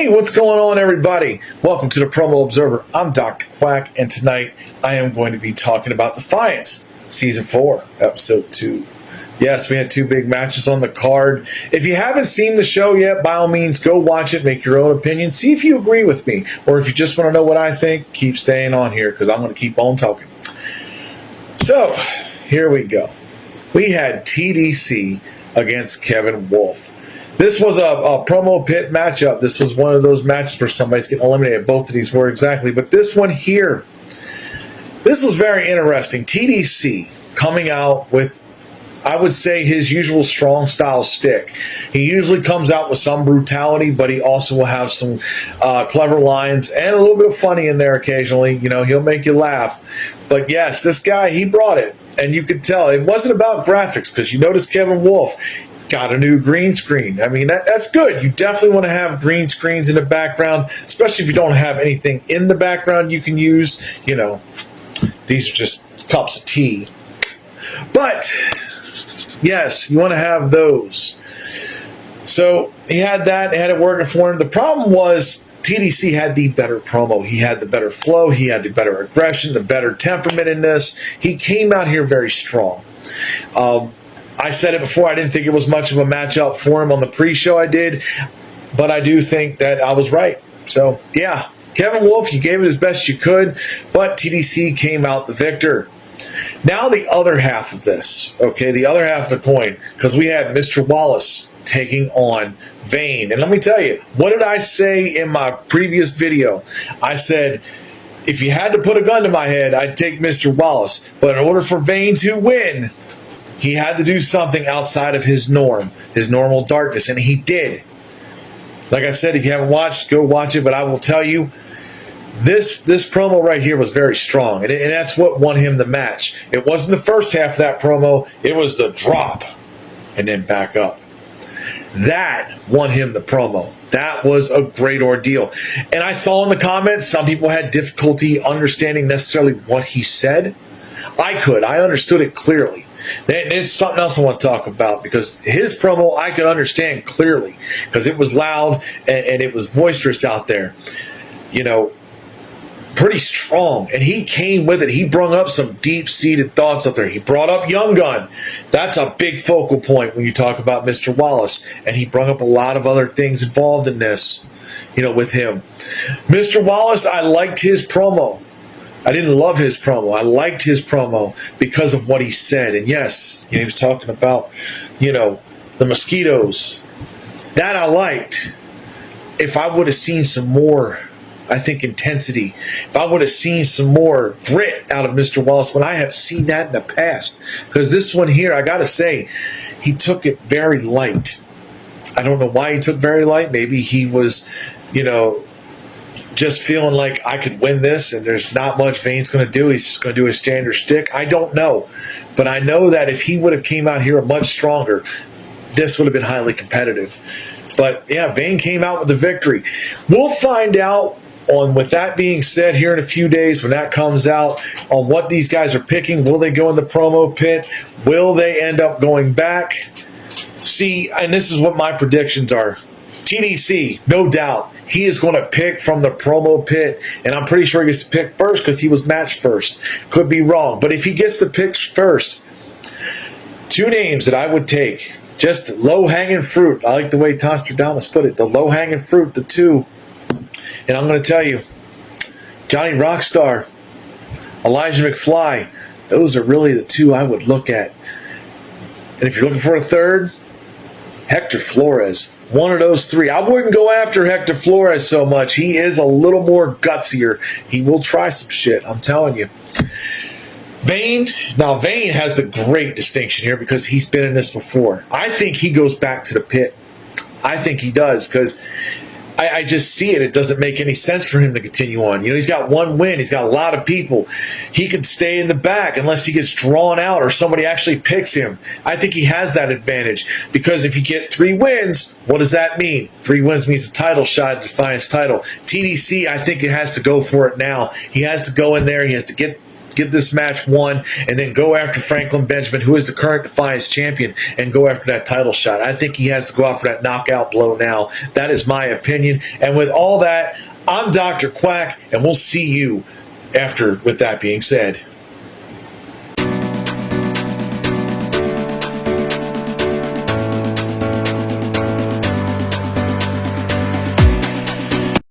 Hey, what's going on, everybody? Welcome to the Promo Observer. I'm Dr. Quack, and tonight I am going to be talking about Defiance, Season 4, Episode 2. Yes, we had two big matches on the card. If you haven't seen the show yet, by all means, go watch it, make your own opinion, see if you agree with me, or if you just want to know what I think, keep staying on here, because I'm going to keep on talking. So, here we go. We had TDC against Kevin Wolf. This was a promo pit matchup. This was one of those matches where somebody's getting eliminated. Both of these were exactly. But this one here, this was very interesting. TDC coming out with, I would say, his usual strong style stick. He usually comes out with some brutality, but he also will have some clever lines and a little bit of funny in there occasionally. You know, he'll make you laugh. But yes, this guy, he brought it. And you could tell it wasn't about graphics, because you notice Kevin Wolf got a new green screen. I mean, that's good. You definitely want to have green screens in the background, especially if you don't have anything in the background you can use. You know, these are just cups of tea. But, yes, you want to have those. So he had that, had it working for him. The problem was TDC had the better promo. He had the better flow. He had the better aggression, the better temperament in this. He came out here very strong. I said it before, I didn't think it was much of a matchup for him on the pre-show I did, but I do think that I was right. So, yeah, Kevin Wolf, you gave it as best you could, but TDC came out the victor. Now the other half of this, okay, the other half of the coin, because we had Mr. Wallace taking on Vane. And let me tell you, what did I say in my previous video? I said, if you had to put a gun to my head, I'd take Mr. Wallace. But in order for Vane to win, he had to do something outside of his norm, his normal darkness, and he did. Like I said, if you haven't watched, go watch it, but I will tell you, this promo right here was very strong, and that's what won him the match. It wasn't the first half of that promo, it was the drop and then back up. That won him the promo. That was a great ordeal. And I saw in the comments, some people had difficulty understanding necessarily what he said. I understood it clearly. There's something else I want to talk about, because his promo I could understand clearly, because it was loud and it was boisterous out there. You know, pretty strong, and he came with it. He brought up some deep-seated thoughts up there. He brought up Young Gun. That's a big focal point when you talk about Mr. Wallace, and he brought up a lot of other things involved in this, you know, with him. Mr. Wallace, I liked his promo. I didn't love his promo. I liked his promo because of what he said. And yes, he was talking about, you know, the mosquitoes. That I liked. If I would have seen some more, I think, intensity, if I would have seen some more grit out of Mr. Wallace, when I have seen that in the past. Because this one here, I got to say, he took it very light. I don't know why he took very light. Maybe he was, you know, just feeling like I could win this and there's not much Vane's going to do. He's just going to do his standard shtick. I don't know. But I know that if he would have came out here much stronger, this would have been highly competitive. But, yeah, Vane came out with the victory. We'll find out, with that being said, here in a few days when that comes out, on what these guys are picking. Will they go in the promo pit? Will they end up going back? See, and this is what my predictions are. TDC, no doubt, he is going to pick from the promo pit, and I'm pretty sure he gets to pick first because he was matched first. Could be wrong, but if he gets to pick first, two names that I would take, just low-hanging fruit. I like the way Nostradamus put it, the low-hanging fruit, the two. And I'm going to tell you, Johnny Rockstar, Elijah McFly, those are really the two I would look at. And if you're looking for a third, Hector Flores. One of those three. I wouldn't go after Hector Flores so much. He is a little more gutsier. He will try some shit, I'm telling you. Vane has the great distinction here because he's been in this before. I think he goes back to the pit. I think he does, because I just see it. It doesn't make any sense for him to continue on. You know, he's got one win. He's got a lot of people. He could stay in the back unless he gets drawn out or somebody actually picks him. I think he has that advantage, because if you get 3 wins, what does that mean? 3 wins means a title shot at Defiance title. TDC, I think it has to go for it now. He has to go in there. He has to get get this match won, and then go after Franklin Benjamin, who is the current Defiance champion, and go after that title shot. I think he has to go out for that knockout blow now. That is my opinion. And with all that, I'm Dr. Quack, and we'll see you after, with that being said.